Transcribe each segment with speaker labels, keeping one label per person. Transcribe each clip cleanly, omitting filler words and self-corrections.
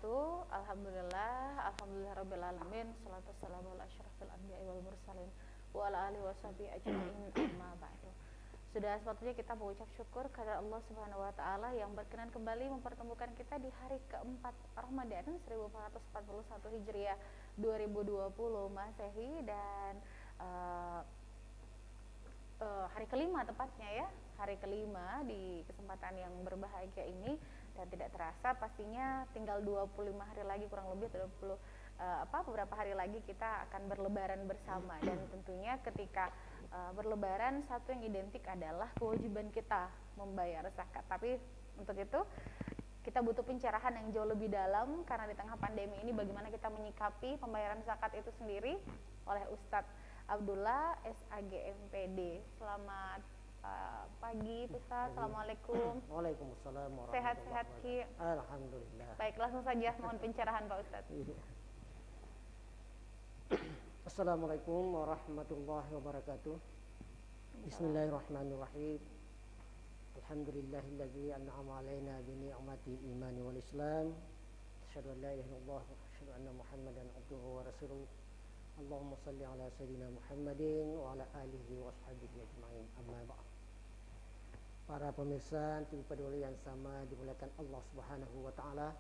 Speaker 1: wabarakatuh. Alhamdulillah rabbil alamin. Shalatu wassalamu ala asyrafil anbiya'i wal mursalin wa ala alihi washabihi ajmain amma ba'du. Sudah sepatutnya kita mengucap syukur kepada Allah Subhanahu wa taala yang berkenan kembali mempertemukan kita di hari keempat Ramadan 1441 Hijriah 2020 Masehi dan hari kelima tepatnya ya, hari kelima di kesempatan yang berbahagia ini. Dan tidak terasa pastinya tinggal 25 hari lagi, kurang lebih 20 beberapa hari lagi kita akan berlebaran bersama. Dan tentunya ketika berlebaran, satu yang identik adalah kewajiban kita membayar zakat. Tapi untuk itu kita butuh pencerahan yang jauh lebih dalam, karena di tengah pandemi ini bagaimana kita menyikapi pembayaran zakat itu sendiri oleh Ustadz Abdullah SAG-MPD. Selamat pagi Ustadz. Assalamualaikum.
Speaker 2: Waalaikumsalam warahmatullahi
Speaker 1: Sehat-sehat Ki.
Speaker 2: Alhamdulillah.
Speaker 1: Baik, langsung saja mohon pencerahan Pak Ustadz.
Speaker 2: Assalamualaikum warahmatullahi wabarakatuh. Bismillahirrahmanirrahim. Alhamdulillahilladzi an'ama alaina bi ni'mati imani wal islam. Asyhadu an la ilaha illallah wa asyhadu anna Muhammadan abduhu wa rasuluh. Allahumma shalli ala sayyidina Muhammadin wa ala alihi wa sahbihi ajma'in. Amma ba'd. Para pemirsa TV Peduli yang sama dimuliakan Allah Subhanahu wa taala.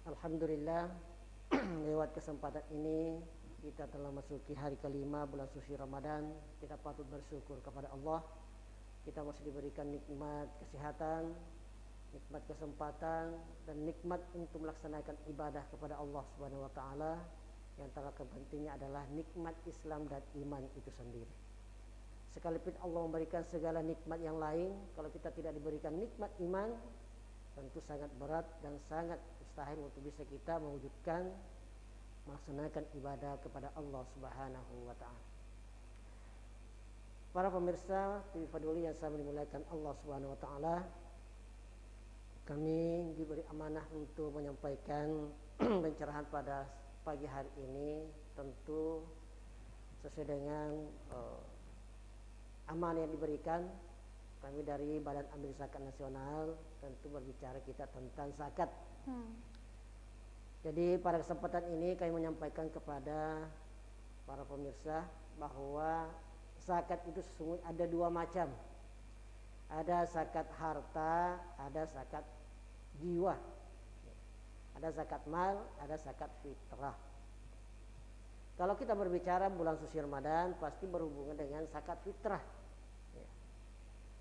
Speaker 2: Alhamdulillah, lewat kesempatan ini kita telah masuki hari kelima bulan suci Ramadan. Kita patut bersyukur kepada Allah. Kita masih diberikan nikmat kesehatan, nikmat kesempatan, dan nikmat untuk melaksanakan ibadah kepada Allah Subhanahu wa taala. Yang terpentingnya adalah nikmat Islam dan iman itu sendiri. Sekalipun Allah memberikan segala nikmat yang lain, kalau kita tidak diberikan nikmat iman, tentu sangat berat dan sangat mustahil untuk bisa kita mewujudkan melaksanakan ibadah kepada Allah Subhanahu wa taala. Para pemirsa TV Peduli yang saya dimuliakan Allah Subhanahu wa taala, kami diberi amanah untuk menyampaikan pencerahan pada pagi hari ini, tentu sesuai dengan amanah yang diberikan kami dari Badan Amil Zakat Nasional. Tentu berbicara kita tentang zakat. Jadi pada kesempatan ini kami menyampaikan kepada para pemirsa bahwa zakat itu sesungguhnya ada dua macam. Ada zakat harta, ada zakat jiwa. Ada zakat mal, ada zakat fitrah. Kalau kita berbicara bulan suci Ramadan, pasti berhubungan dengan zakat fitrah.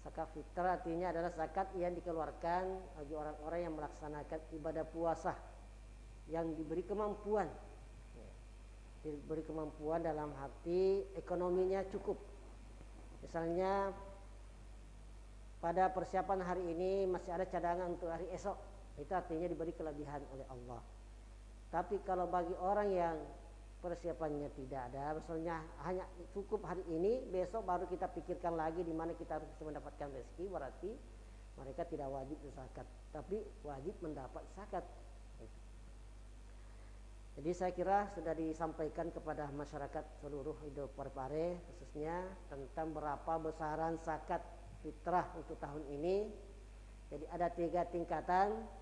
Speaker 2: Zakat fitrah artinya adalah zakat yang dikeluarkan bagi orang-orang yang melaksanakan ibadah puasa, yang diberi kemampuan. Diberi kemampuan dalam arti ekonominya cukup. Misalnya pada persiapan hari ini masih ada cadangan untuk hari esok, itu artinya diberi kelebihan oleh Allah. Tapi kalau bagi orang yang persiapannya tidak ada, misalnya hanya cukup hari ini, besok baru kita pikirkan lagi di mana kita harus mendapatkan rezeki, berarti mereka tidak wajib zakat, tapi wajib mendapat zakat. Jadi saya kira sudah disampaikan kepada masyarakat seluruh hidup Parepare khususnya tentang berapa besaran zakat fitrah untuk tahun ini. Jadi ada 3 tingkatan.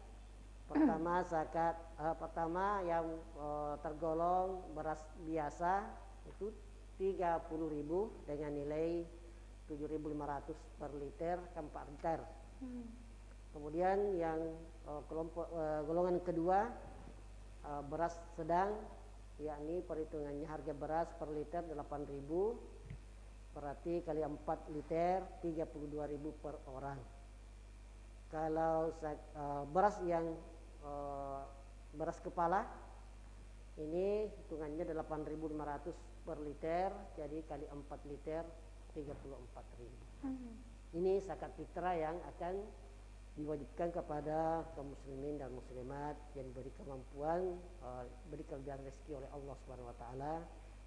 Speaker 2: Pertama zakat pertama yang tergolong beras biasa itu 30.000 dengan nilai 7.500 per liter ke 4 liter. Kemudian yang golongan kedua beras sedang, yakni perhitungannya harga beras per liter 8.000, berarti kali 4 liter 32.000 per orang. Kalau beras yang beras kepala ini hitungannya 8.500 per liter, jadi kali 4 liter 34.000. Ini zakat fitrah yang akan diwajibkan kepada kaum muslimin dan muslimat yang diberi kemampuan, diberi kelebihan rezeki oleh Allah Subhanahu wa taala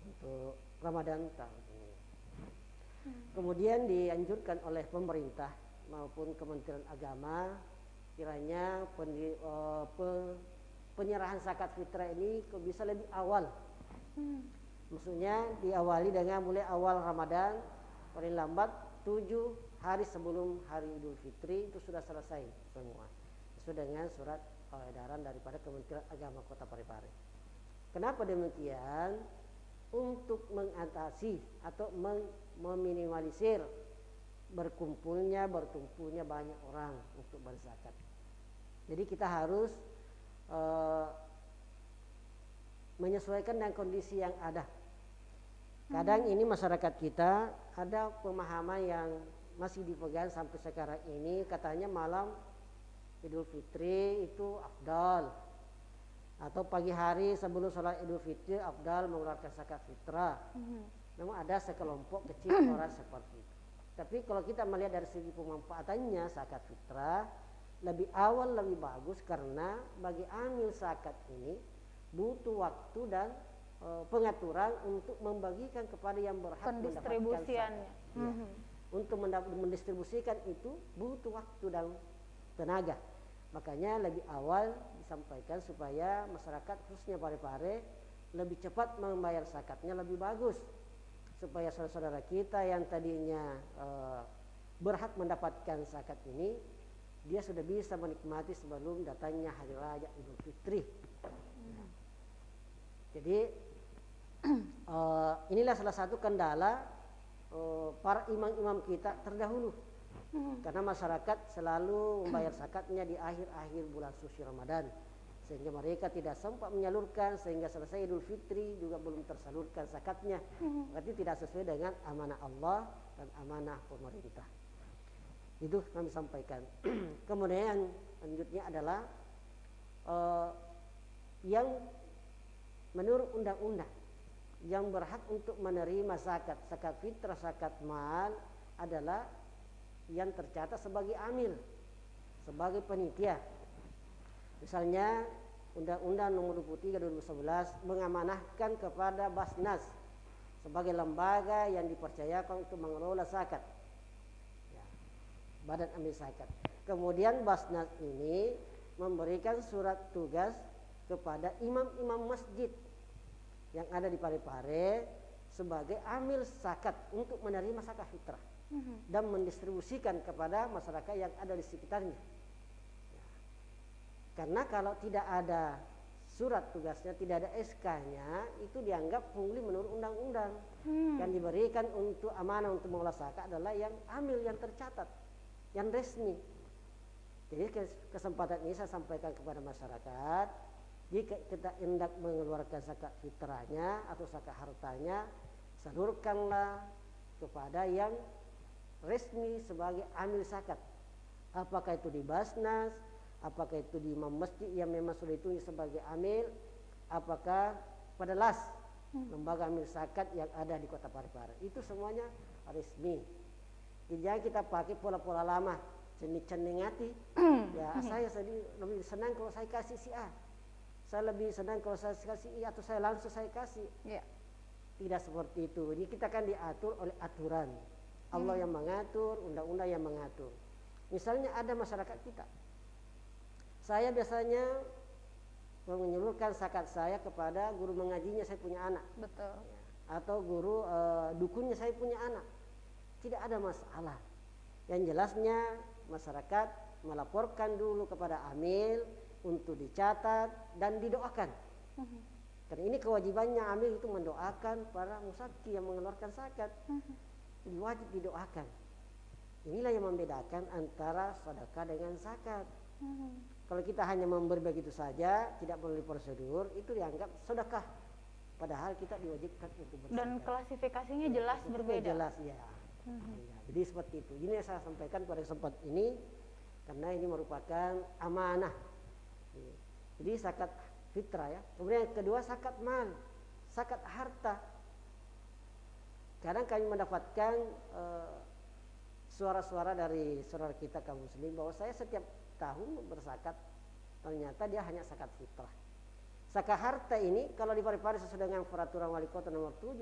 Speaker 2: untuk Ramadan tahun ini. Kemudian dianjurkan oleh pemerintah maupun Kementerian Agama kiranya penyerahan zakat fitrah ini bisa lebih awal. Maksudnya diawali dengan mulai awal Ramadan, paling lambat 7 hari sebelum hari Idul Fitri itu sudah selesai semua. Sesuai dengan surat edaran daripada Kementerian Agama Kota Parepare. Kenapa demikian? Untuk mengatasi atau meminimalisir bertumpunya banyak orang untuk berzakat. Jadi kita harus menyesuaikan dengan kondisi yang ada. Kadang ini masyarakat kita ada pemahaman yang masih dipegang sampai sekarang ini, katanya malam Idul Fitri itu afdal, atau pagi hari sebelum sholat Idul Fitri afdal mengeluarkan zakat fitrah. Memang ada sekelompok kecil orang seperti itu. Tapi kalau kita melihat dari segi pemanfaatannya, zakat fitrah lebih awal lebih bagus, karena bagi amil zakat ini butuh waktu dan pengaturan untuk membagikan kepada yang berhak mendapatkan zakat. Untuk mendistribusikan itu butuh waktu dan tenaga. Makanya lebih awal disampaikan supaya masyarakat khususnya Parepare lebih cepat membayar zakatnya lebih bagus, supaya saudara-saudara kita yang tadinya berhak mendapatkan zakat ini, dia sudah bisa menikmati sebelum datangnya hari raya Idul Fitri. Jadi inilah salah satu kendala para imam-imam kita terdahulu, karena masyarakat selalu membayar zakatnya di akhir-akhir bulan suci Ramadan, sehingga mereka tidak sempat menyalurkan, sehingga selesai Idul Fitri juga belum tersalurkan zakatnya. Berarti tidak sesuai dengan amanah Allah dan amanah pemerintah. Itu kami sampaikan. Kemudian yang selanjutnya adalah yang menurut undang-undang yang berhak untuk menerima zakat fitrah, zakat mal adalah yang tercatat sebagai amil, sebagai panitia. Misalnya Undang-Undang Nomor 23 2011 mengamanahkan kepada Basnas sebagai lembaga yang dipercayakan untuk mengelola zakat, ya, badan amil zakat. Kemudian Basnas ini memberikan surat tugas kepada imam-imam masjid yang ada di Parepare sebagai amil zakat untuk menerima zakat fitrah dan mendistribusikan kepada masyarakat yang ada di sekitarnya. Ya. Karena kalau tidak ada surat tugasnya, tidak ada SK-nya, itu dianggap pungli menurut undang-undang. Yang diberikan untuk amanah untuk mengelola zakat adalah yang amil, yang tercatat, yang resmi. Jadi kesempatan ini saya sampaikan kepada masyarakat, jika kita hendak mengeluarkan zakat fitrahnya atau zakat hartanya, salurkanlah kepada yang resmi sebagai amil zakat. Apakah itu di Basnas, apakah itu di imam masjid yang memang sudah ditunjuk sebagai amil, apakah pada LAS, lembaga amil zakat yang ada di Kota Parepare. Itu semuanya resmi. Jadi jangan kita pakai pola-pola lama, ceneng-cenengati. Ya, saya lebih senang kalau saya kasih si A. Saya lebih senang kalau saya kasih I, atau saya langsung saya kasih. Tidak seperti itu. Jadi kita kan diatur oleh aturan. Allah yang mengatur, undang-undang yang mengatur. Misalnya ada masyarakat kita, saya biasanya menyalurkan zakat saya kepada guru mengajinya saya punya anak.
Speaker 1: Betul.
Speaker 2: Atau guru dukunnya saya punya anak. Tidak ada masalah. Yang jelasnya masyarakat melaporkan dulu kepada amil untuk dicatat dan didoakan. Karena ini kewajibannya amil itu mendoakan para musaki yang mengeluarkan zakat. Jadi wajib didoakan. Inilah yang membedakan antara sedekah dengan zakat. Kalau kita hanya memberi begitu saja, tidak melalui prosedur, itu dianggap sedekah. Padahal kita diwajibkan untuk berzakat.
Speaker 1: Dan klasifikasinya jelas berbeda.
Speaker 2: Jelas ya. Ya. Jadi seperti itu. Ini yang saya sampaikan pada kesempatan ini, karena ini merupakan amanah. Jadi zakat fitrah ya. Kemudian yang kedua zakat mal, zakat harta. Kadang kami mendapatkan suara-suara dari saudara kita kaum muslim bahwa saya setiap tahun berzakat, ternyata dia hanya zakat fitrah. Zakat harta ini kalau di Parepare sesuai dengan peraturan wali kota nomor 7